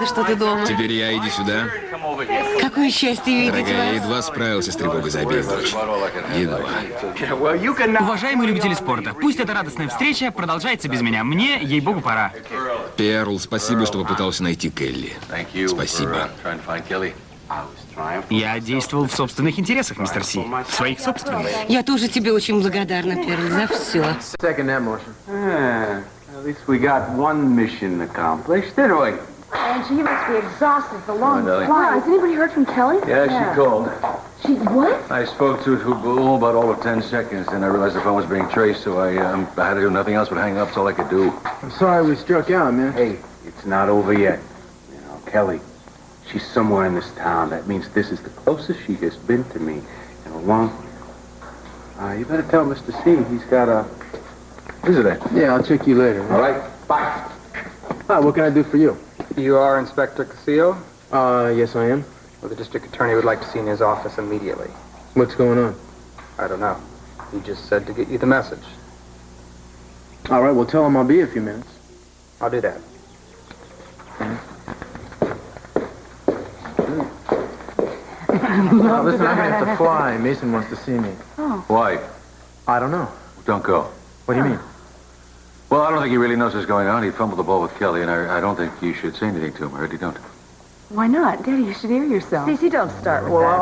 рада, что ты дома. Теперь я, иди сюда. Какое счастье видеть Дорогая, я вас. едва справился с тревогой за обеих ночь. Едва. Уважаемые любители спорта, пусть эта радостная встреча продолжается без меня. Мне, ей-богу, пора. Перл, спасибо, что попытался найти Келли. Спасибо. Я действовал в собственных интересах, мистер Си. В своих собственных. Я тоже тебе очень благодарна, Перл, за все. Angie, you must be exhausted. The long flight. Has anybody heard from Kelly? Yeah, she called. She what? I spoke to her about all of 10 seconds, and I realized the phone was being traced, so I had to do nothing else but hang up. That's all I could do. I'm sorry we struck out, man. Hey, it's not over yet. You know, Kelly, she's somewhere in this town. That means this is the closest she has been to me in a long... you better tell Mr. C he's got a visitor. Yeah, I'll check you later. All right, bye. Hi, what can I do for you? You are Inspector Casillo? Yes, I am. Well, the district attorney would like to see in his office immediately. What's going on? I don't know. He just said to get you the message. All right, well, tell him I'll be a few minutes. I'll do that. Listen, I'm going to have to fly. Mason wants to see me. Oh. Why? I don't know. Don't go. What do you mean? Well, I don't think he really knows what's going on. He fumbled the ball with Kelly, and I don't think you should say anything to him. I heard you don't. Why not? Daddy, you should hear yourself. Cece, don't start with that.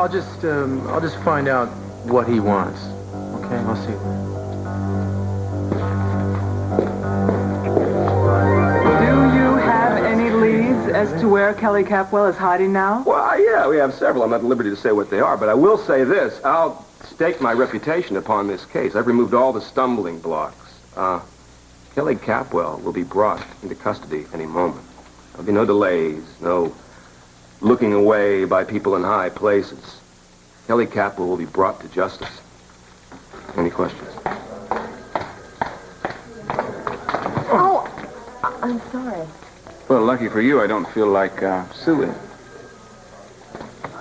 I'll just find out what he wants. Okay, I'll see you. Do you have any leads as to where Kelly Capwell is hiding now? Well, yeah, we have several. I'm not at liberty to say what they are, but I will say this. I'll stake my reputation upon this case. I've removed all the stumbling blocks. Kelly Capwell will be brought into custody any moment. There'll be no delays, no looking away by people in high places. Kelly Capwell will be brought to justice. Any questions? Oh, I'm sorry. Well, lucky for you, I don't feel like suing.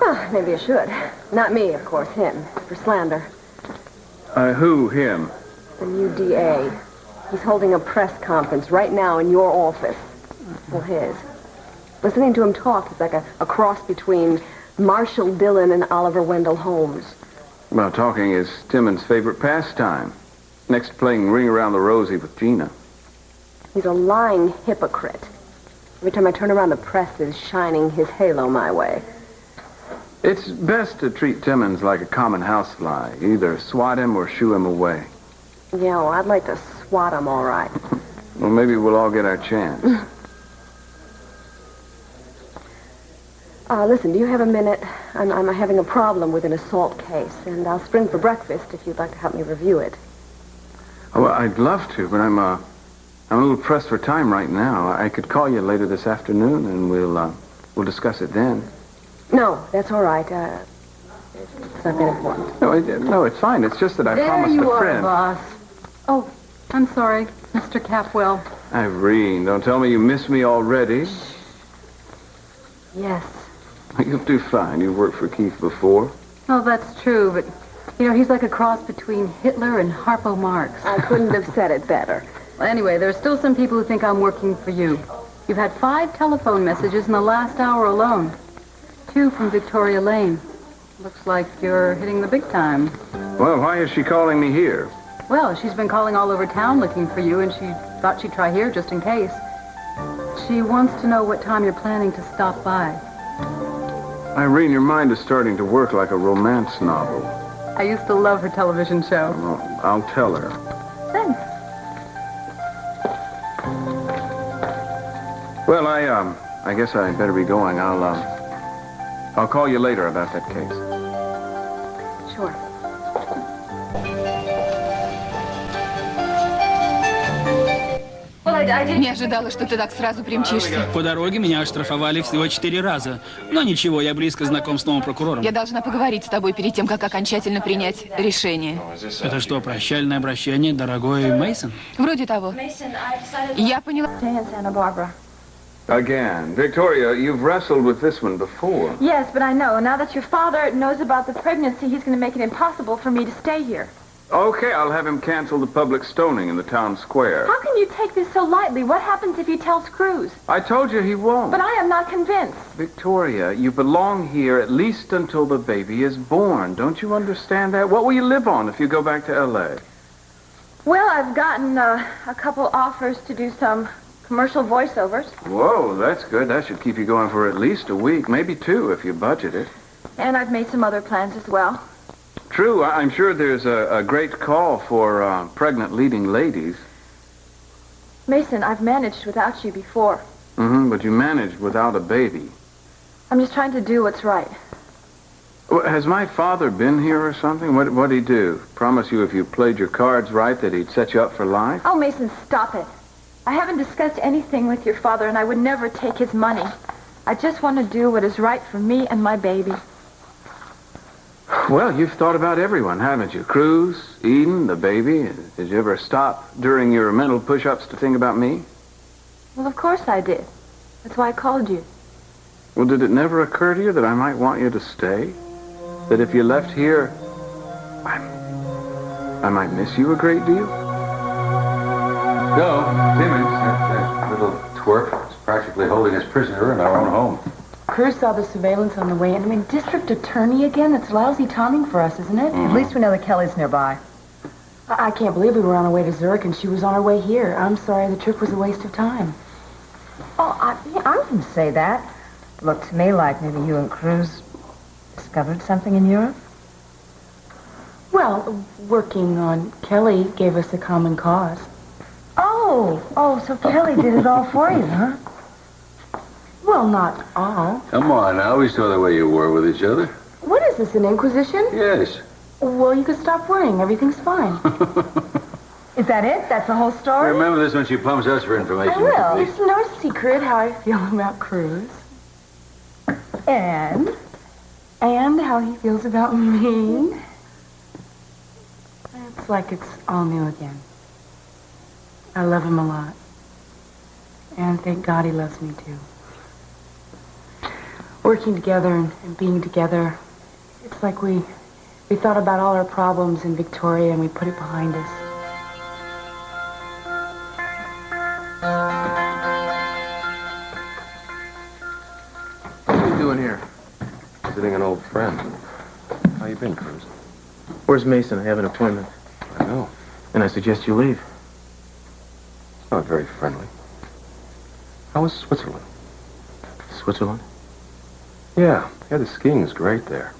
Well, maybe you should. Not me, of course, him, for slander. Who, him? The new DA. He's holding a press conference right now in your office. Well, his. Listening to him talk is like a cross between Marshall Dillon and Oliver Wendell Holmes. Well, talking is Timmons' favorite pastime. Next to playing Ring Around the Rosie with Gina. He's a lying hypocrite. Every time I turn around, the press is shining his halo my way. It's best to treat Timmons like a common housefly. Either swat him or shoo him away. Yeah, well, I'd like to swat him, all right. Well, maybe we'll all get our chance. Listen, do you have a minute? I'm having a problem with an assault case, and I'll spring for breakfast if you'd like to help me review it. Oh, well, I'd love to, but I'm a little pressed for time right now. I could call you later this afternoon, and we'll discuss it then. No, that's all right. It's not that important. No, it's fine. It's just that I promised a friend. Boss. Oh, I'm sorry, Mr. Capwell. Irene, don't tell me you miss me already. Yes. You'll do fine. You've worked for Keith before. Oh, that's true, but, you know, he's like a cross between Hitler and Harpo Marx. I couldn't have said it better. Well, anyway, there are still some people who think I'm working for you. You've had 5 telephone messages in the last hour alone. 2 from Victoria Lane. Looks like you're hitting the big time. Well, why is she calling me here? Well, she's been calling all over town looking for you, and she thought she'd try here just in case. She wants to know what time you're planning to stop by. Irene, your mind is starting to work like a romance novel. I used to love her television show. Well, I'll tell her. Thanks. Well, I guess I better be going. I'll call you later about that case. Sure. Не ожидала, что ты так сразу примчишься. По дороге меня оштрафовали всего 4 раза. Но ничего, я близко знаком с новым прокурором. Я должна поговорить с тобой перед тем, как окончательно принять решение. Это что, прощальное обращение, дорогой Мейсон? Вроде того. Я поняла. Again. Victoria, you've wrestled with this one before. Yes, but I know. Now that your father knows about the pregnancy, he's going to make it impossible for me to stay here. Okay, I'll have him cancel the public stoning in the town square. How can you take this so lightly? What happens if he tells Cruz? I told you he won't. But I am not convinced. Victoria, you belong here at least until the baby is born. Don't you understand that? What will you live on if you go back to L.A.? Well, I've gotten a couple offers to do some commercial voiceovers. Whoa, that's good. That should keep you going for at least a week, maybe 2 if you budget it. And I've made some other plans as well. True, I'm sure there's a great call for pregnant leading ladies. Mason, I've managed without you before. But you managed without a baby. I'm just trying to do what's right. Has my father been here or something? What'd he do? Promise you if you played your cards right that he'd set you up for life? Oh, Mason, stop it. I haven't discussed anything with your father, and I would never take his money. I just want to do what is right for me and my baby. Well, you've thought about everyone, haven't you? Cruz, Eden, the baby. Did you ever stop during your mental push-ups to think about me? Well, of course I did. That's why I called you. Well, did it never occur to you that I might want you to stay? That if you left here, I might miss you a great deal? No, Timmons, that little twerp, is practically holding us prisoner in our own home. Cruz saw the surveillance on the way in. I mean, district attorney again? That's lousy timing for us, isn't it? At least we know that Kelly's nearby. I can't believe we were on our way to Zurich and she was on her way here. I'm sorry, the trip was a waste of time. Oh, I wouldn't say that. Looked to me like maybe you and Cruz discovered something in Europe. Well, working on Kelly gave us a common cause. Oh, so Kelly did it all for you, huh? Well, not all. Come on now, we saw the way you were with each other. What is this, an inquisition? Yes. Well, you can stop worrying. Everything's fine. Is that it? That's the whole story? Remember this when she pumps us for information. I will. It's no secret how I feel about Cruz. And how he feels about me. It's like it's all new again. I love him a lot. And thank God he loves me too. Working together and being together, it's like we thought about all our problems in Victoria and we put it behind us. What are you doing here? Visiting an old friend. How you been, Cruz? Where's Mason? I have an appointment. I know. And I suggest you leave. It's not very friendly. How was Switzerland? Switzerland? Yeah, the skiing is great there.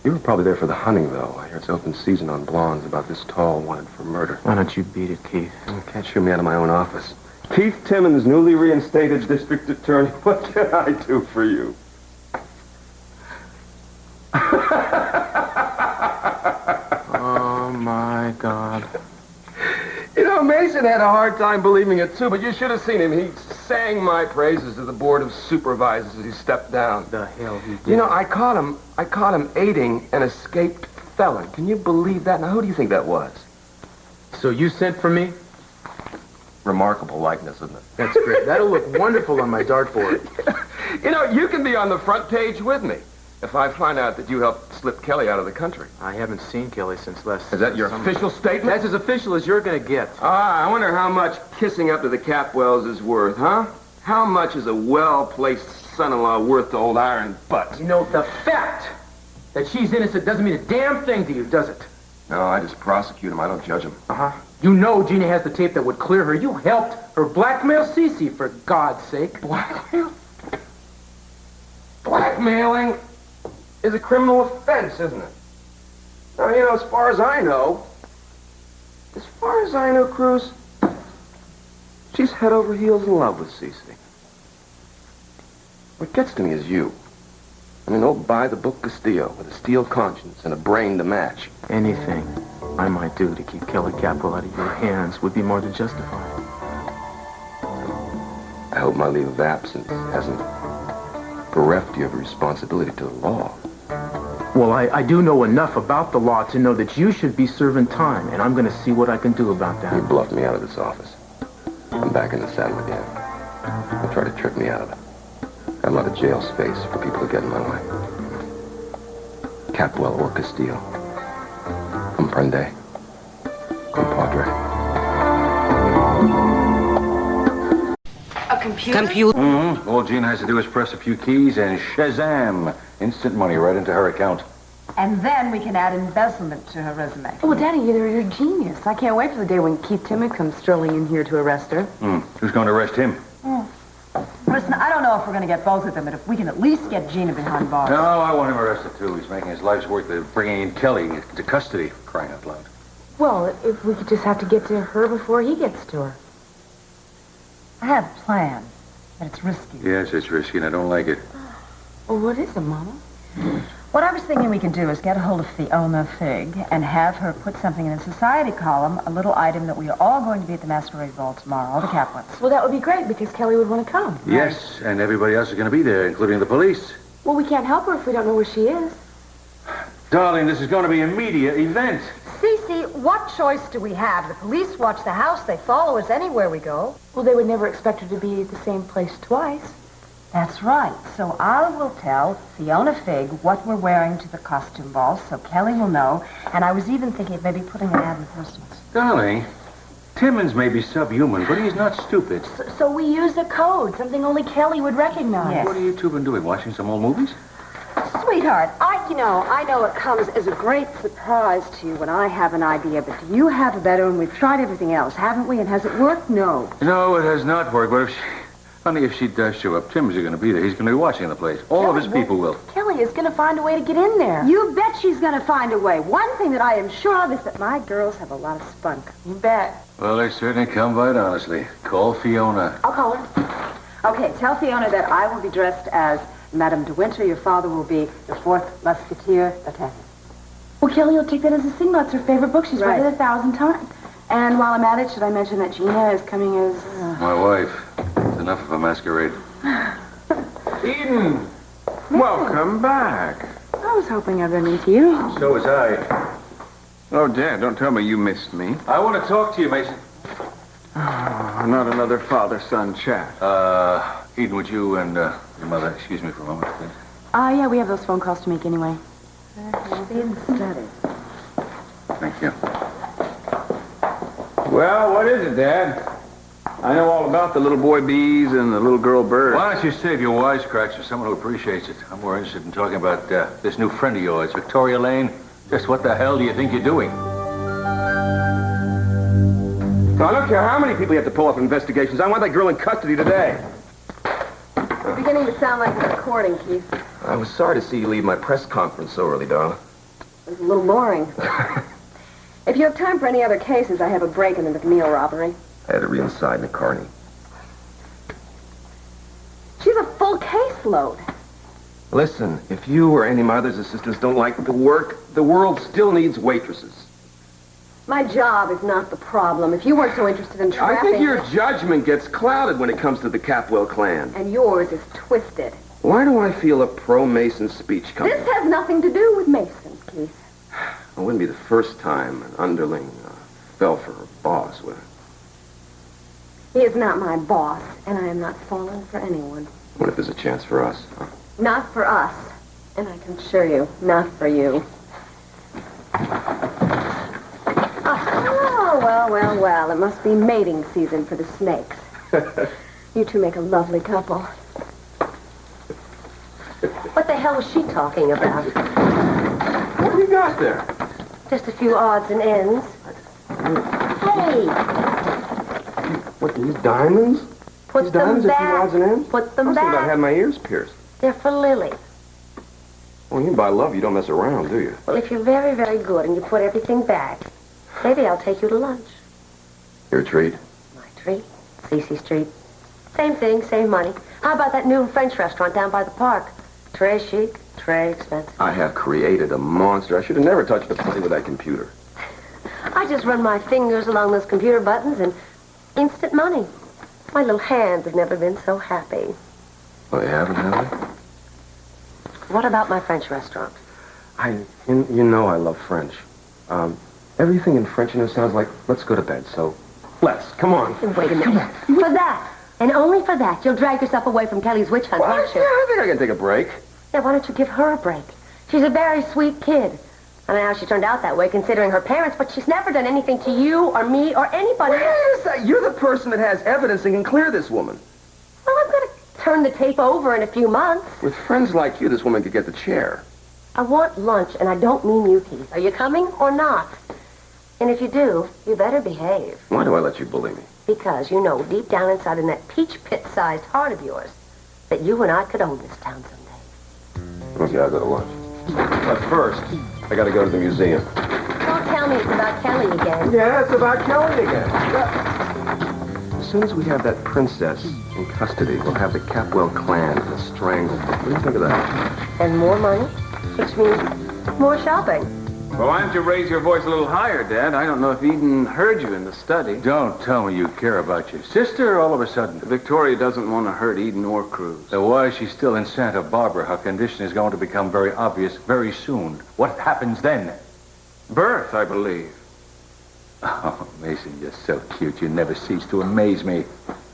You were probably there for the hunting, though. I hear it's open season on blondes about this tall wanted for murder. Why don't you beat it, Keith? You can't shoot me out of my own office. Keith Timmons, newly reinstated district attorney. What can I do for you? Oh, my God. You know, Mason had a hard time believing it, too, but you should have seen him. He sang my praises to the board of supervisors as he stepped down. The hell he did. You know, I caught him aiding an escaped felon. Can you believe that? Now, who do you think that was? So you sent for me? Remarkable likeness, isn't it? That's great. That'll look wonderful on my dartboard. You know, you can be on the front page with me if I find out that you helped slip Kelly out of the country. I haven't seen Kelly since last... Is that your official statement? That's as official as you're going to get. I wonder how much kissing up to the Capwells is worth, huh? How much is a well-placed son-in-law worth to old iron butts? You know, the fact that she's innocent doesn't mean a damn thing to you, does it? No, I just prosecute him. I don't judge him. Uh-huh. You know Gina has the tape that would clear her. You helped her blackmail Cece, for God's sake. Blackmail? Blackmailing is a criminal offense, isn't it? Now, you know, as far as I know, Cruz, she's head over heels in love with Cece. What gets to me is you. I mean, old by-the-book Castillo with a steel conscience and a brain to match. Anything I might do to keep Kelly Capwell out of your hands would be more than justified. I hope my leave of absence hasn't bereft you of a responsibility to the law. Well, I do know enough about the law to know that you should be serving time, and I'm going to see what I can do about that. You bluffed me out of this office. I'm back in the saddle again. You'll try to trick me out of it. Got a lot of jail space for people to get in my way. Capwell or Castillo. Comprende? compadre. A computer? Mm-hmm. All Gina has to do is press a few keys and shazam! Instant money right into her account. And then we can add embezzlement to her resume. Oh, well, Daddy, you're a genius. I can't wait for the day when Keith Timmons comes strolling in here to arrest her. Who's going to arrest him? Listen, I don't know if we're going to get both of them, but if we can at least get Gina behind bars. No, I want him arrested, too. He's making his life's work of bringing in Kelly into custody, for crying out loud. Well, if we could just have to get to her before he gets to her. I have a plan, but it's risky. Yes, it's risky, and I don't like it. Well, what is it, Mama? What I was thinking we could do is get a hold of Fiona Figg and have her put something in the society column, a little item that we are all going to be at the masquerade ball tomorrow, the Caplins. Well, that would be great because Kelly would want to come. Yes, and everybody else is going to be there, including the police. Well, we can't help her if we don't know where she is. Darling, this is going to be a media event. Cece, what choice do we have? The police watch the house. They follow us anywhere we go. Well, they would never expect her to be at the same place twice. That's right. So I will tell Fiona Figg what we're wearing to the costume ball so Kelly will know. And I was even thinking of maybe putting an ad in Christmas. Darling, Timmons may be subhuman, but he's not stupid. So we use a code, something only Kelly would recognize. Yes. What have you two been doing, watching some old movies? Sweetheart, I know it comes as a great surprise to you when I have an idea, but do you have a better one? We've tried everything else, haven't we? And has it worked? No. No, it has not worked, but if she does show up, Timmons is going to be there. He's going to be watching the place. All of his people will. Kelly is going to find a way to get in there. You bet she's going to find a way. One thing that I am sure of is that my girls have a lot of spunk. You bet. Well, they certainly come by it honestly. Call Fiona. I'll call her. Okay, tell Fiona that I will be dressed as Madame de Winter. Your father will be the fourth musketeer, D'Artagnan. Well, Kelly will take that as a signal. It's her favorite book. She's read it 1,000 times. And while I'm at it, should I mention that Gina is coming as... My wife. It's enough of a masquerade. Eden! Welcome back. I was hoping I'd run into you. So was I. Oh, Dad, don't tell me you missed me. I want to talk to you, Mason. Oh, not another father-son chat. Eden, would you and your mother excuse me for a moment, please? Yeah, we have those phone calls to make anyway. Study. Thank you. Well, what is it, Dad? I know all about the little boy bees and the little girl bird. Why don't you save your wisecracks for someone who appreciates it? I'm more interested in talking about this new friend of yours, Victoria Lane. Just what the hell do you think you're doing? I don't care how many people you have to pull up investigations. I want that girl in custody today. You're beginning to sound like a recording, Keith. I was sorry to see you leave my press conference so early, darling. It was a little boring. If you have time for any other cases, I have a break in the McNeil robbery. I had to reinside McCartney. She's a full caseload. Listen, if you or any of my other assistants don't like the work, the world still needs waitresses. My job is not the problem. If you weren't so interested in trapping... I think your judgment gets clouded when it comes to the Capwell clan. And yours is twisted. Why do I feel a pro-Mason speech coming? This has nothing to do with Mason, Keith. It wouldn't be the first time an underling fell for her boss, would it? He is not my boss, and I am not falling for anyone. What if there's a chance for us? Huh? Not for us. And I can assure you, not for you. Oh, well. It must be mating season for the snakes. You two make a lovely couple. What the hell was she talking about? What have you got there? Just a few odds and ends. Hey! What, these diamonds? Put these them diamonds back. Are 2 odds and ends? Put them I was thinking about back. having my ears pierced. They're for Lily. Well, you buy love, you don't mess around, do you? Well, if you're very, very good and you put everything back, maybe I'll take you to lunch. Your treat? My treat? Cece Street. Same thing, same money. How about that new French restaurant down by the park? Très chic, très expensive. I have created a monster. I should have never touched a penny with that computer. I just run my fingers along those computer buttons and instant money. My little hands have never been so happy. Oh, you haven't, have they? What about my French restaurant? You know I love French. Everything in French, sounds like, let's go to bed, so let's. Come on. Wait a minute. For that, and only for that, you'll drag yourself away from Kelly's witch hunt, won't you? Yeah, I think I can take a break. Yeah, why don't you give her a break? She's a very sweet kid. I don't know how she turned out that way, considering her parents, but she's never done anything to you or me or anybody. Where is that? You're the person that has evidence and can clear this woman. Well, I'm going to turn the tape over in a few months. With friends like you, this woman could get the chair. I want lunch, and I don't mean you, Keith. Are you coming or not? And if you do, you better behave. Why do I let you bully me? Because you know deep down inside in that peach pit-sized heart of yours that you and I could own this town someday. Okay, I'll go to lunch. But first, I gotta go to the museum. Don't tell me it's about Kelly again. Yeah, it's about Kelly again. As soon as we have that princess in custody, we'll have the Capwell clan strangled. What do you think of that? And more money, which means more shopping. Well, why don't you raise your voice a little higher, Dad? I don't know if Eden heard you in the study. Don't tell me you care about your sister all of a sudden. Victoria doesn't want to hurt Eden or Cruz. So why is she still in Santa Barbara? Her condition is going to become very obvious very soon. What happens then? Birth, I believe. Oh, Mason, you're so cute. You never cease to amaze me.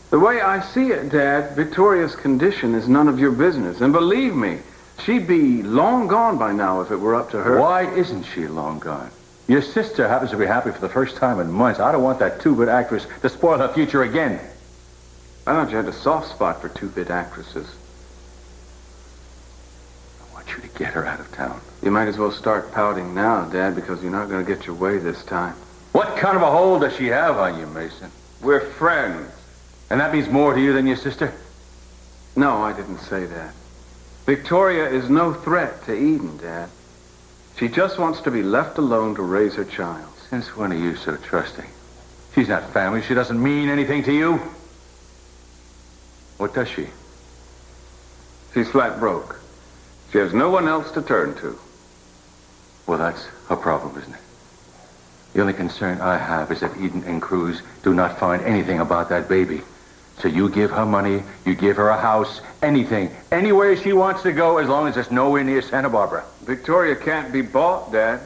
The way I see it, Dad, Victoria's condition is none of your business. And believe me, she'd be long gone by now if it were up to her. Why isn't she long gone? Your sister happens to be happy for the first time in months. I don't want that two-bit actress to spoil her future again. I thought you had a soft spot for two-bit actresses. I want you to get her out of town. You might as well start pouting now, Dad, because you're not going to get your way this time. What kind of a hold does she have on you, Mason? We're friends. And that means more to you than your sister? No, I didn't say that. Victoria is no threat to Eden, Dad. She just wants to be left alone to raise her child. Since when are you so trusting? She's not family. She doesn't mean anything to you. What does she? She's flat broke. She has no one else to turn to. Well, that's her problem, isn't it? The only concern I have is that Eden and Cruz do not find anything about that baby. So you give her money, you give her a house, anything, anywhere she wants to go, as long as it's nowhere near Santa Barbara. Victoria can't be bought, Dad.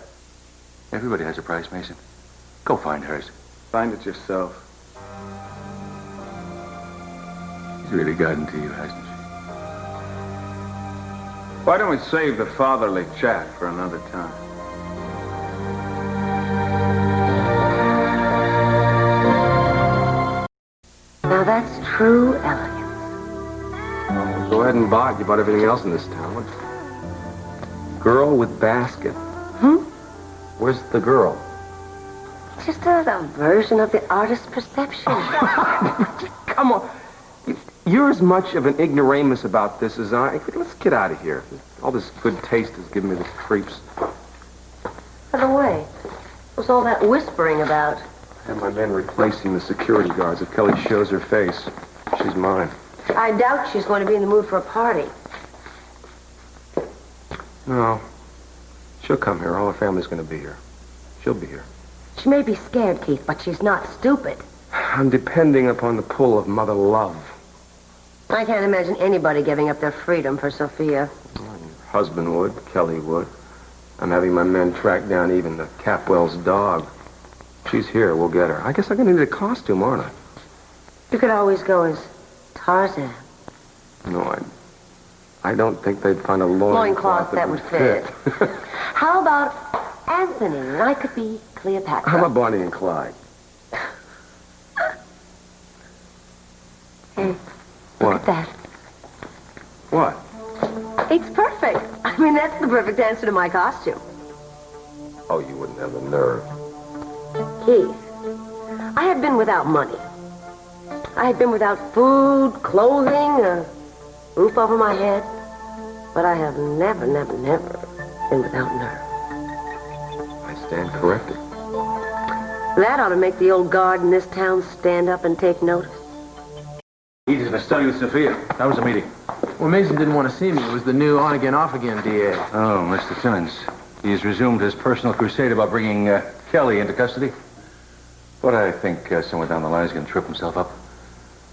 Everybody has a price, Mason. Go find hers. Find it yourself. She's really gotten to you, hasn't she? Why don't we save the fatherly chat for another time? Now that's true elegance. Go ahead and buy it. You bought everything else in this town. Girl with basket. Where's the girl? Just a version of the artist's perception. Come on. You're as much of an ignoramus about this as I. Let's get out of here. All this good taste is giving me the creeps. By the way, what's all that whispering about? And my men replacing the security guards. If Kelly shows her face, she's mine. I doubt she's going to be in the mood for a party. No. She'll come here. All her family's going to be here. She'll be here. She may be scared, Keith, but she's not stupid. I'm depending upon the pull of mother love. I can't imagine anybody giving up their freedom for Sophia. Her husband would. Kelly would. I'm having my men track down even the Capwell's dog. She's here. We'll get her. I guess I'm going to need a costume, aren't I? You could always go as Tarzan. No, I don't think they'd find a loincloth that would fit. How about Anthony? And I could be Cleopatra. How about Bonnie and Clyde? Hey, what? Look at that. What? It's perfect. I mean, that's the perfect answer to my costume. Oh, you wouldn't have the nerve. Keith, I have been without money. I have been without food, clothing, a roof over my head. But I have never been without nerve. I stand corrected. That ought to make the old guard in this town stand up and take notice. He's in a study with Sophia. That was the meeting. Well, Mason didn't want to see me. It was the new on-again, off-again DA. Oh, Mr. Timmons. He's resumed his personal crusade about bringing Kelly into custody. But I think somewhere down the line he's going to trip himself up.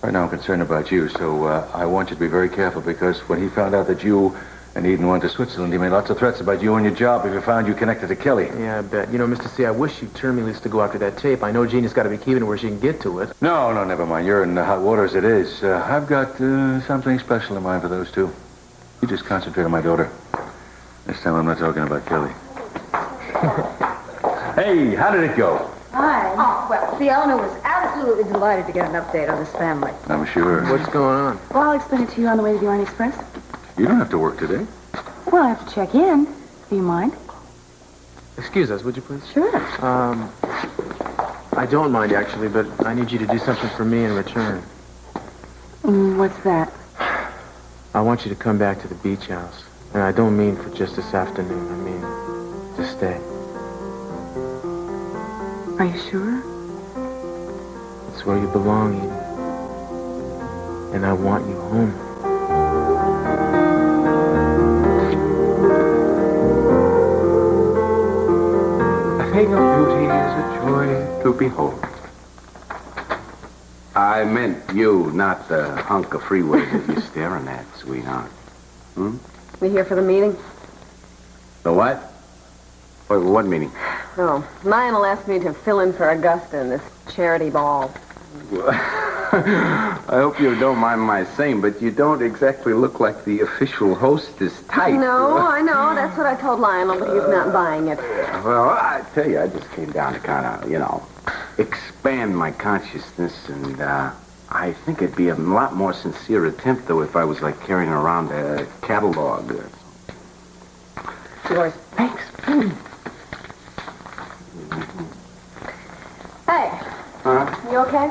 Right now I'm concerned about you, so I want you to be very careful, because when he found out that you and Eden went to Switzerland, he made lots of threats about you and your job if he found you connected to Kelly. Yeah, I bet. You know, Mr. C, I wish you'd turn me loose to go after that tape. I know Jeannie's got to be keeping it where she can get to it. No, never mind. You're in hot water as it is. I've got something special in mind for those two. You just concentrate on my daughter. This time I'm not talking about Kelly. Hey, how did it go? Hi. Oh, well, Fiona was absolutely delighted to get an update on this family. I'm sure. What's going on? Well, I'll explain it to you on the way to the Orient Express. You don't have to work today. Well, I have to check in. Do you mind? Excuse us, would you please? Sure. I don't mind, actually, but I need you to do something for me in return. What's that? I want you to come back to the beach house. And I don't mean for just this afternoon. I mean to stay. Are you sure? It's where you belong, Eden. And I want you home. A thing of beauty is a joy to behold. I meant you, not the hunk of freeway that you're staring at, sweetheart. Hmm? You here for the meeting? The what? What meeting? Oh, Lionel asked me to fill in for Augusta in this charity ball. I hope you don't mind my saying, but you don't exactly look like the official hostess type. No, I know. That's what I told Lionel, but he's not buying it. Well, I tell you, I just came down to kind of, expand my consciousness, and I think it'd be a lot more sincere attempt, though, if I was, like, carrying around a catalog. Yours. Thanks. Hey. Huh? You okay?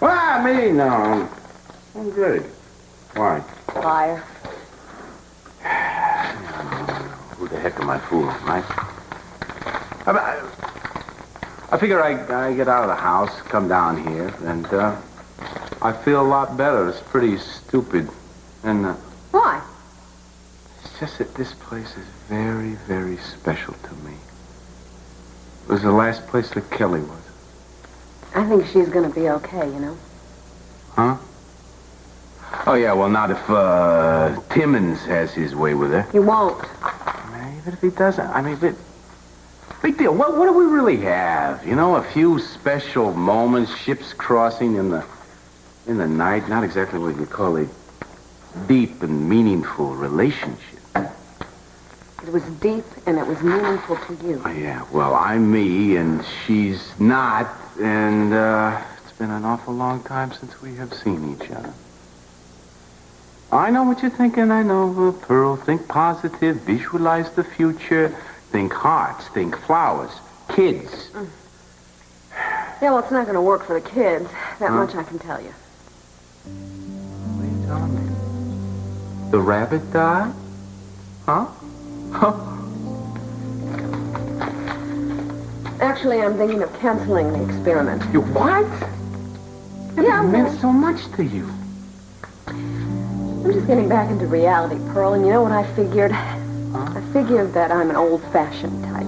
Well, me? No, I'm good. Why? Liar. Who the heck am I fooling, right? I figure I get out of the house, come down here, and I feel a lot better. It's pretty stupid. And Why? it's just that this place is very, very special to me. It was the last place that Kelly was. I think she's gonna be okay, you know. Huh? Oh, yeah, well, not if Timmons has his way with her. He won't. Even if he doesn't, I mean, big deal. What do we really have? A few special moments, ships crossing in the night. Not exactly what you call a deep and meaningful relationship. It was deep and it was meaningful to you. Oh, yeah, well, I'm me and she's not, and it's been an awful long time since we have seen each other. I know what you're thinking, I know, Pearl. Think positive, visualize the future, think hearts, think flowers, kids. Yeah, well, it's not gonna work for the kids. That much I can tell you. What are you telling me? The rabbit died? Huh? Actually, I'm thinking of canceling the experiment. You what? Yeah, it meant so much to you. I'm just getting back into reality, Pearl, and you know what I figured? I figured that I'm an old-fashioned type.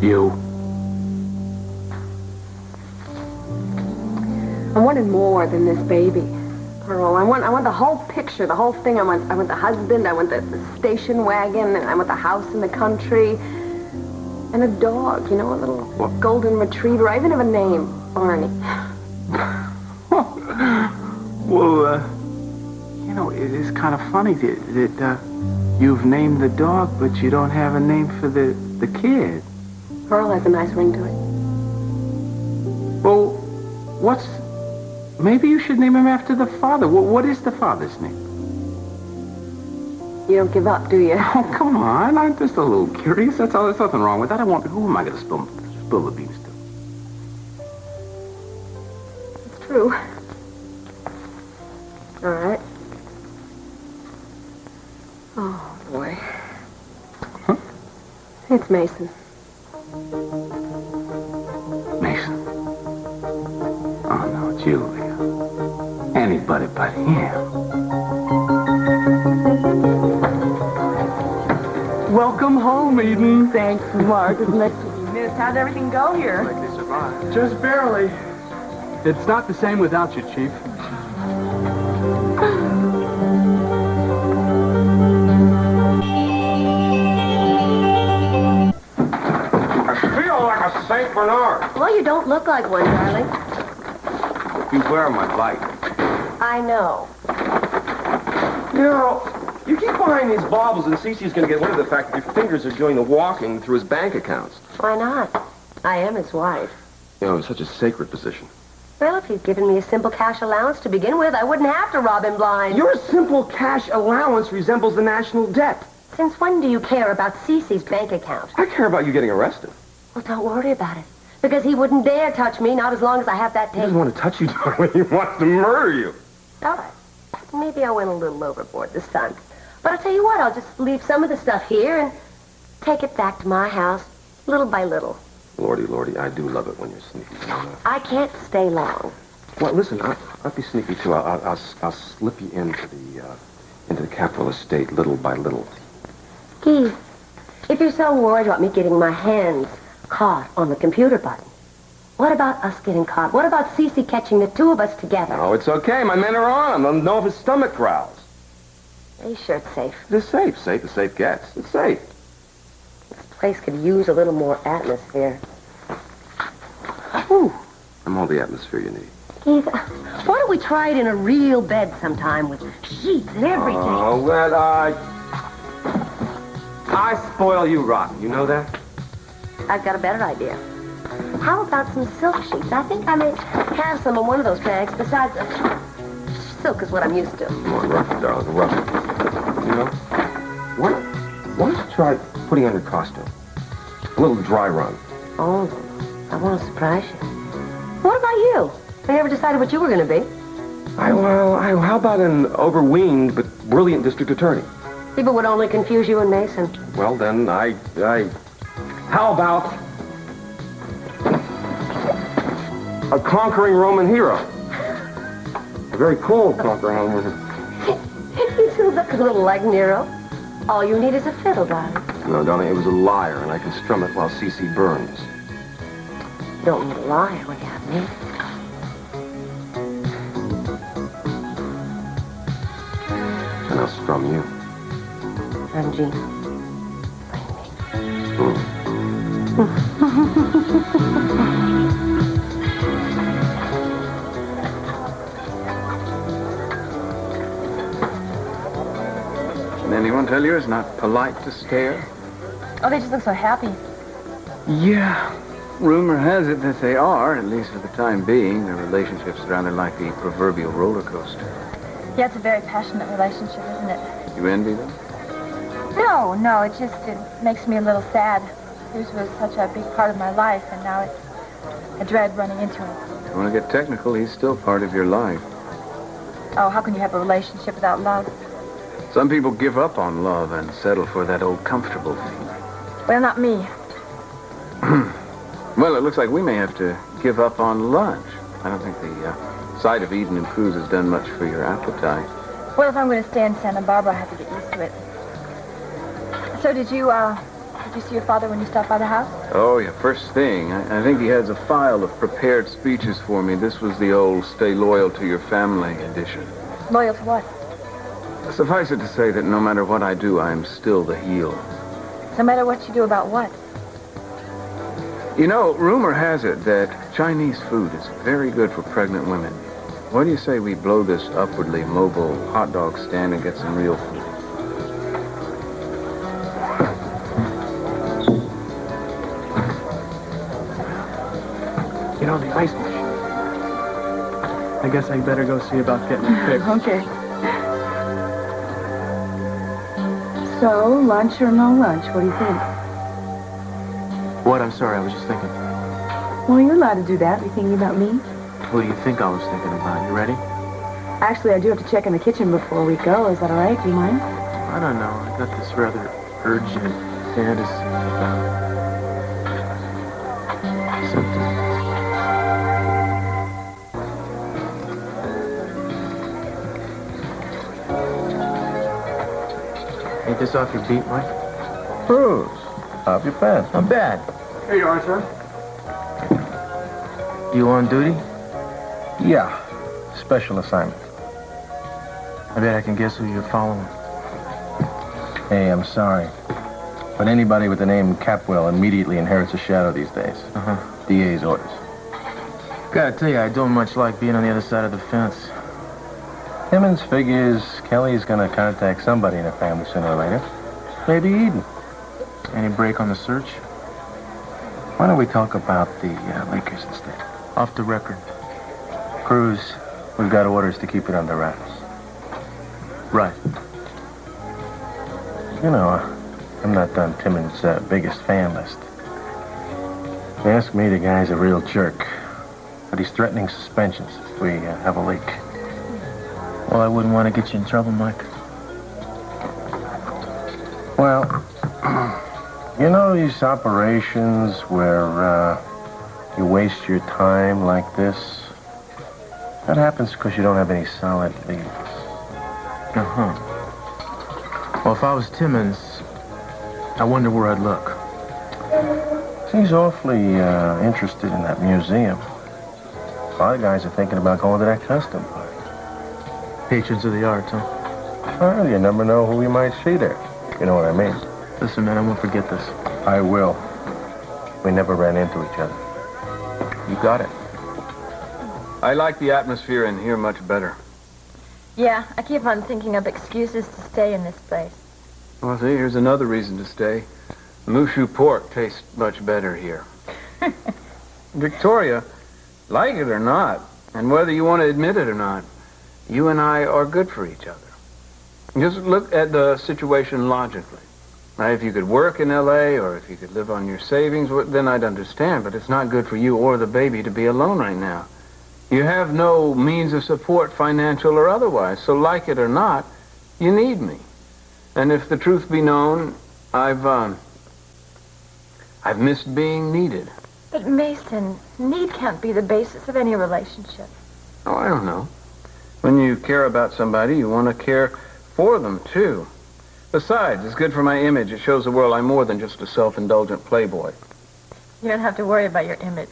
You? I wanted more than this baby, Pearl. I want the whole picture, the whole thing. I want the husband, I want the station wagon, and I want the house in the country, and a dog, a little golden retriever. I even have a name, Barney. Well, it is kind of funny that you've named the dog, but you don't have a name for the kid. Pearl has a nice ring to it. Well, maybe you should name him after the father. What is the father's name? You don't give up, do you? Oh, come on. I'm just a little curious. That's all. There's nothing wrong with that. Who am I going to spill the beans to? It's true. All right. Oh, boy. Huh? It's Mason. Mason? Oh, no, Julia. Anybody but him. Welcome home, Eden. Thanks, Mark. It's nice to be missed. How'd everything go here? Like they survived. Just barely. It's not the same without you, Chief. St. Bernard. Well, you don't look like one, darling. Beware my bite. I know. You keep behind these baubles, and Cece's going to get wind of the fact that your fingers are doing the walking through his bank accounts. Why not? I am his wife. You know, it's such a sacred position. Well, if he'd given me a simple cash allowance to begin with, I wouldn't have to rob him blind. Your simple cash allowance resembles the national debt. Since when do you care about Cece's bank account? I care about you getting arrested. Well, don't worry about it. Because he wouldn't dare touch me, not as long as I have that tape. He doesn't want to touch you, darling. He wants to murder you. All right. Maybe I went a little overboard this time. But I'll tell you what, I'll just leave some of the stuff here and take it back to my house, little by little. Lordy, Lordy, I do love it when you're sneaky. I can't stay long. Well, listen, I'll be sneaky, too. I'll slip you into the Capitol estate little by little. Keith, if you're so worried about me getting my hands caught on the computer button, what about us getting caught? What about Cece catching the two of us together? Oh, it's okay. My men are on him. They'll know if his stomach growls. Are you sure it's safe? It's safe. Safe as safe gets. It's safe. This place could use a little more atmosphere. Ooh. I'm all the atmosphere you need. Keith, why don't we try it in a real bed sometime with sheets and everything? Oh, well, I spoil you rotten. You know that? I've got a better idea. How about some silk sheets? I think I may have some in one of those bags. Besides, silk is what I'm used to. Come on, rough it, darling, rough it. You know, why don't you try putting on your costume? A little dry run. Oh, I want to surprise you. What about you? I never decided what you were going to be. How about an overweened but brilliant district attorney? People would only confuse you and Mason. Well, then, how about a conquering Roman hero? A very cold conquering Roman hero. You two look a little like Nero. All you need is a fiddle, darling. No, darling, it was a lyre, and I can strum it while Cece burns. You don't need a lyre when you have me. And I'll strum you. And Jean. Did anyone tell you it's not polite to stare? Oh, they just look so happy. Yeah. Rumor has it that they are, at least for the time being. Their relationship's rather like the proverbial roller coaster. Yeah, it's a very passionate relationship, isn't it? You envy them? No, it makes me a little sad. Cruz was such a big part of my life, and now I dread running into him. If you want to get technical, he's still part of your life. Oh, how can you have a relationship without love? Some people give up on love and settle for that old comfortable thing. Well, not me. Well, it looks like we may have to give up on lunch. I don't think the sight of Eden and Cruz has done much for your appetite. Well, if I'm going to stay in Santa Barbara, I have to get used to it. So did you see your father when you stopped by the house? Oh, yeah, first thing. I think he has a file of prepared speeches for me. This was the old stay loyal to your family edition. Loyal to what? Suffice it to say that no matter what I do, I am still the heel. No matter what you do about what? You know, rumor has it that Chinese food is very good for pregnant women. What do you say we blow this upwardly mobile hot dog stand and get some real food? You know, the ice machine. I guess I better go see about getting it fixed. Okay. So, lunch or no lunch? What do you think? What? I'm sorry, I was just thinking. Well, you're allowed to do that. Be thinking about me. What do you think I was thinking about? You ready? Actually, I do have to check in the kitchen before we go. Is that all right? Do you mind? I don't know. I got this rather urgent fantasy about something. Ain't this off your beat, Mike? Cruz, off your pants. Not bad. Here you are, sir. You on duty? Yeah. Special assignment. I bet I can guess who you're following. Hey, I'm sorry. But anybody with the name Capwell immediately inherits a shadow these days. DA's orders. Gotta tell you, I don't much like being on the other side of the fence. Timmons figures Kelly's gonna contact somebody in the family sooner or later. Maybe Eden. Any break on the search? Why don't we talk about the Lakers instead? Off the record. Cruz, we've got orders to keep it under wraps. Right. You know, I'm not on Timmons' biggest fan list. If you ask me, the guy's a real jerk. But he's threatening suspensions if we have a leak. Well, I wouldn't want to get you in trouble, Mike. Well, you know these operations where you waste your time like this? That happens because you don't have any solid leads. Uh-huh. Well, if I was Timmons, I wonder where I'd look. He's awfully interested in that museum. A lot of guys are thinking about going to that custom party. Patrons of the arts, huh? Well, you never know who we might see there. You know what I mean? Listen, man, I won't forget this. I will. We never ran into each other. You got it. I like the atmosphere in here much better. Yeah, I keep on thinking of excuses to stay in this place. Well, see, here's another reason to stay. Mushu pork tastes much better here. Victoria, like it or not, and whether you want to admit it or not, you and I are good for each other. Just look at the situation logically. Now, if you could work in L.A. or if you could live on your savings, then I'd understand, but it's not good for you or the baby to be alone right now. You have no means of support, financial or otherwise, so like it or not, you need me. And if the truth be known, I've missed being needed. But Mason, need can't be the basis of any relationship. Oh, I don't know. When you care about somebody, you want to care for them, too. Besides, it's good for my image. It shows the world I'm more than just a self-indulgent playboy. You don't have to worry about your image.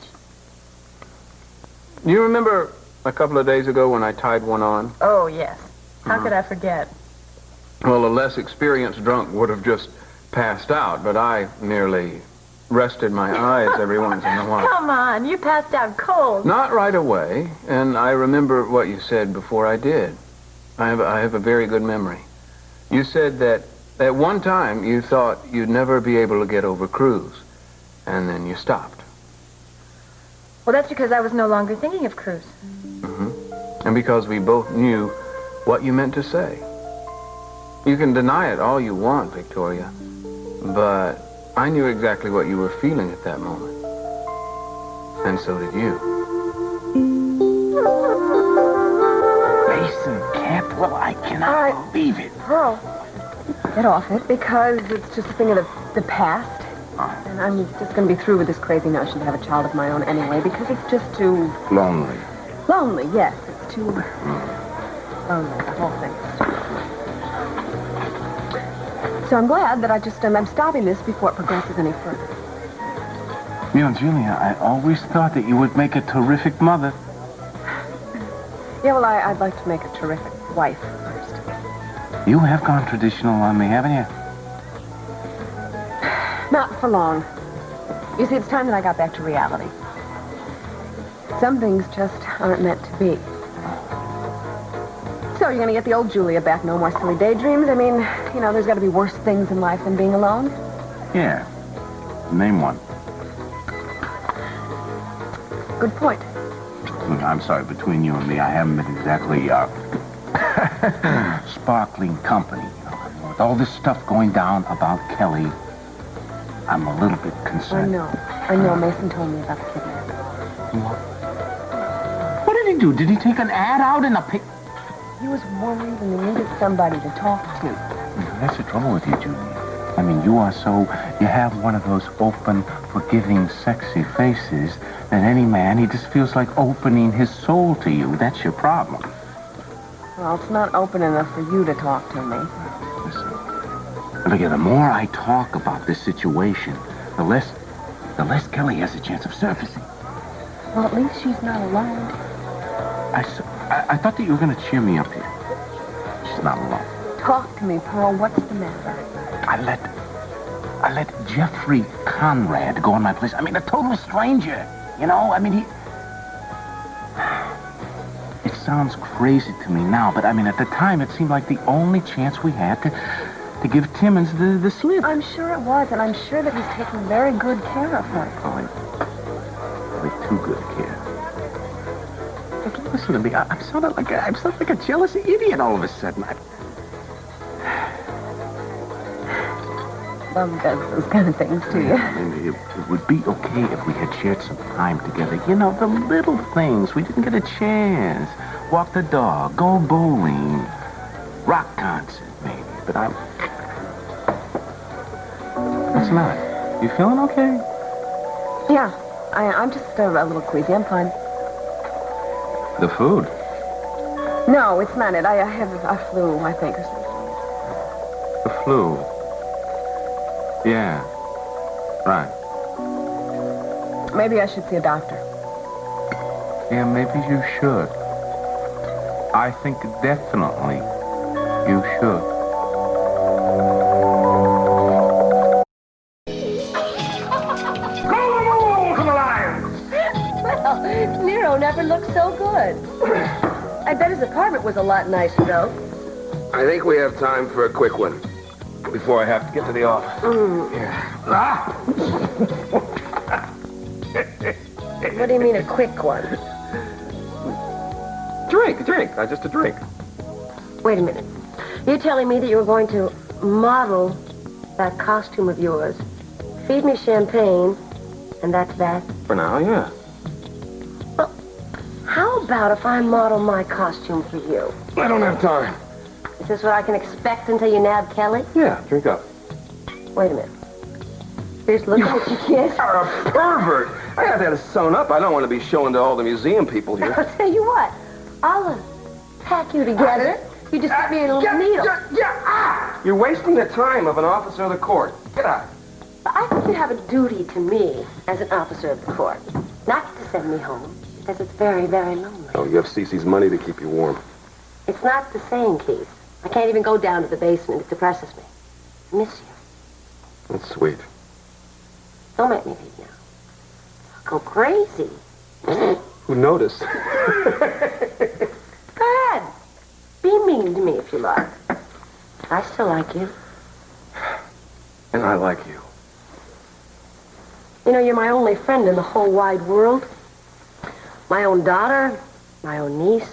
You remember a couple of days ago when I tied one on? Oh, yes. How could I forget? Well, a less experienced drunk would have just passed out, but I merely rested my eyes every once in a while. Come on, you passed out cold. Not right away, and I remember what you said before I did. I have a very good memory. You said that at one time you thought you'd never be able to get over Cruz, and then you stopped. Well, that's because I was no longer thinking of Cruz. Mm-hmm. And because we both knew what you meant to say. You can deny it all you want, Victoria, but I knew exactly what you were feeling at that moment. And so did you. Mason Cantwell, I cannot believe it. Pearl, get off it, because it's just a thing of the past. And I'm just going to be through with this crazy notion to have a child of my own anyway, because it's just too... Lonely. Lonely, yes. It's too... lonely, the whole thing. So I'm glad that I'm stopping this before it progresses any further. You know, Julia, I always thought that you would make a terrific mother. Yeah, well, I'd like to make a terrific wife first. You have gone traditional on me, haven't you? Not for long. You see, it's time that I got back to reality. Some things just aren't meant to be. So you're going to get the old Julia back, no more silly daydreams? I mean, you know, there's got to be worse things in life than being alone. Yeah. Name one. Good point. Look, I'm sorry, between you and me, I haven't been exactly, sparkling company. You know, with all this stuff going down about Kelly, I'm a little bit concerned. I know. Mason told me about the kidnapping. What did he do? Did he take an ad out in a pic? He was worried and he needed somebody to talk to. That's the trouble with you, Julie. I mean, you have one of those open, forgiving, sexy faces that any man, he just feels like opening his soul to you. That's your problem. Well, it's not open enough for you to talk to me. Listen, look, the more I talk about this situation, the less Kelly has a chance of surfacing. Well, at least she's not alone. I thought that you were going to cheer me up here. She's not alone. Talk to me, Pearl. What's the matter? I let Jeffrey Conrad go in my place. I mean, a total stranger. You know, I mean, it's sounds crazy to me now, but I mean, at the time, it seemed like the only chance we had to give Timmons the slip. I'm sure it was, and I'm sure that he's taking very good care of her. Probably too good care. Look, listen to me. I'm sounding like a jealous idiot all of a sudden. Mom does those kind of things to you. Maybe it would be okay if we had shared some time together. You know, the little things. We didn't get a chance. Walk the dog, go bowling, rock concert, maybe. But it's not. You feeling okay? Yeah, I'm just a little queasy. I'm fine. The food? No, it's not it. I have a flu, I think, or something. The flu? Yeah. Right. Maybe I should see a doctor. Yeah, maybe you should. I think definitely you should. Well, Nero never looked so good. I bet his apartment was a lot nicer, though. I think we have time for a quick one before I have to get to the office. What do you mean, a quick one? Drink. Just a drink. Wait a minute. You're telling me that you were going to model that costume of yours, feed me champagne, and that's that? For now, yeah. Well, how about if I model my costume for you? I don't have time. Is this what I can expect until you nab Kelly? Yeah, drink up. Wait a minute. Here's looking at you, kid. You're a pervert. I have that sewn up. I don't want to be showing to all the museum people here. I'll tell you what. I'll tack you together. You just give me a little needle. You're wasting the time of an officer of the court. Get out. I think you have a duty to me as an officer of the court. Not to send me home, because it's very, very lonely. Oh, you have Cece's money to keep you warm. It's not the same, Keith. I can't even go down to the basement. It depresses me. I miss you. That's sweet. Don't make me leave now. I'll go crazy. Who noticed? Go ahead. Be mean to me if you like. I still like you. And I like you. You know, you're my only friend in the whole wide world. My own daughter, my own niece.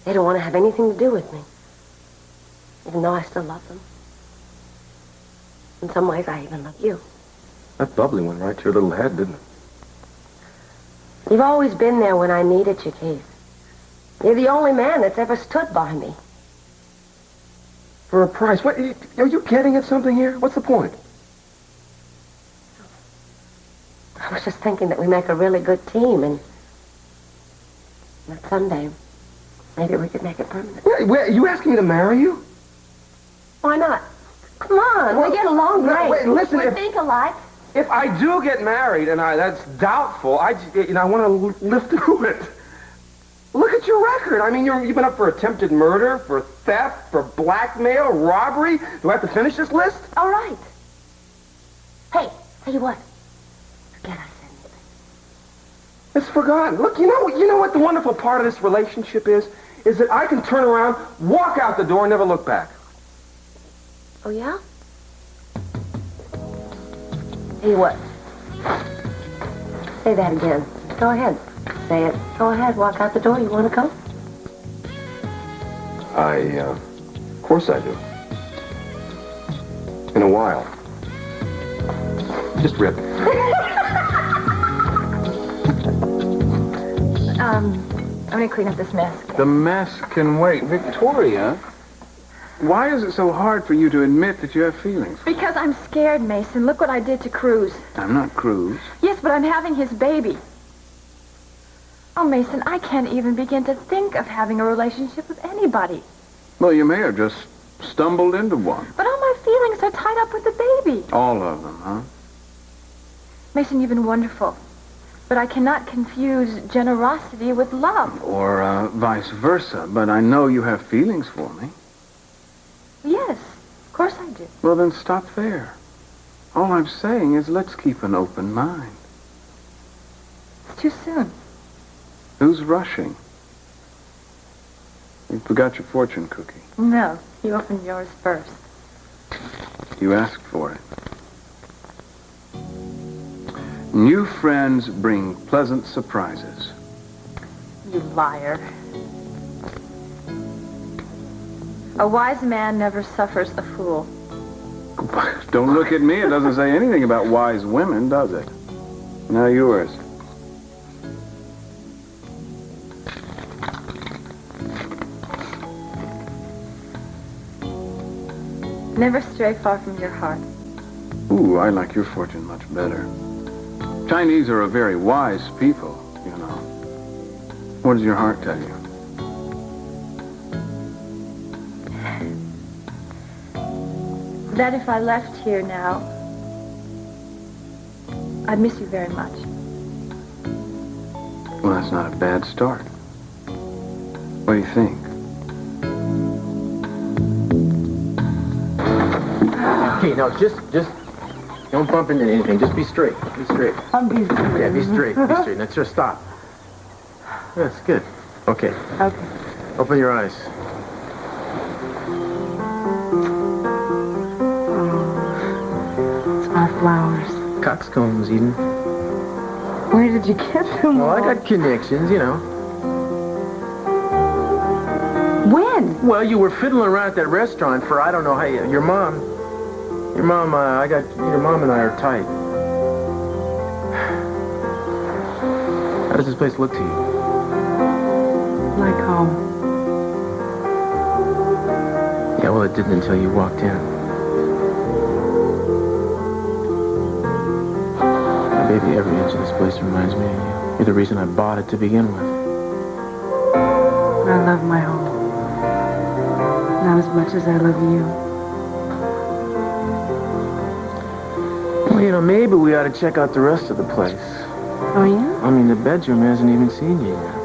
They don't want to have anything to do with me. Even though I still love them. In some ways, I even love you. That bubbly went right to your little head, didn't it? You've always been there when I needed you, Keith. You're the only man that's ever stood by me. For a price. What? Are you getting at something here? What's the point? I was just thinking that we make a really good team, and that someday, maybe we could make it permanent. Are you asking me to marry you? Why not? Come on, we get along great. Wait, listen, we think alike. If I do get married, and that's doubtful, I want to live through it. Look at your record. I mean, you've been up for attempted murder, for theft, for blackmail, robbery. Do I have to finish this list? All right. Hey, tell you what. Forget I said anything. It's forgotten. Look, you know what the wonderful part of this relationship is? Is that I can turn around, walk out the door, and never look back. Oh, yeah? Tell you what. Say that again. Go ahead. Say it. Go ahead. Walk out the door. You want to go? Of course I do. In a while. Just rip. I'm gonna clean up this mess. The mess can wait. Victoria, why is it so hard for you to admit that you have feelings? Because I'm scared, Mason. Look what I did to Cruz. I'm not Cruz. Yes, but I'm having his baby. Oh, Mason, I can't even begin to think of having a relationship with anybody. Well, you may have just stumbled into one. But all my feelings are tied up with the baby. All of them, huh? Mason, you've been wonderful. But I cannot confuse generosity with love. Or vice versa. But I know you have feelings for me. Yes, of course I do. Well, then stop there. All I'm saying is let's keep an open mind. It's too soon. Who's rushing? You forgot your fortune cookie. No, you opened yours first. You asked for it. New friends bring pleasant surprises. You liar. A wise man never suffers a fool. Don't look at me. It doesn't say anything about wise women, does it? Now yours. Never stray far from your heart. Ooh, I like your fortune much better. Chinese are a very wise people, you know. What does your heart tell you? That if I left here now, I'd miss you very much. Well, that's not a bad start. What do you think? Okay, no, just don't bump into anything. Just be straight. Be straight. I'm be straight. Yeah, be straight. Be straight. That's just stop. That's good. Okay. Okay. Open your eyes. It's my flowers. Coxcombs, Eden. Where did you get them? Well, I got connections, you know. When? Well, you were fiddling around at that restaurant for I don't know how you, your mom, your mom and I are tight. How does this place look to you? Like home. Yeah, well, it didn't until you walked in. Baby, every inch of this place reminds me of you. You're the reason I bought it to begin with. I love my home. Not as much as I love you. Well, you know, maybe we ought to check out the rest of the place. Oh, yeah? I mean, the bedroom hasn't even seen you yet.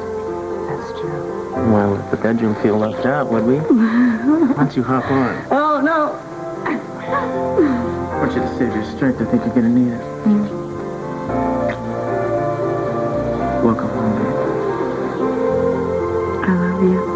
That's true. Why would the bedroom feel left out, would we? Why don't you hop on? Oh, no. I want you to save your strength. I think you're going to need it. Welcome home, baby. I love you.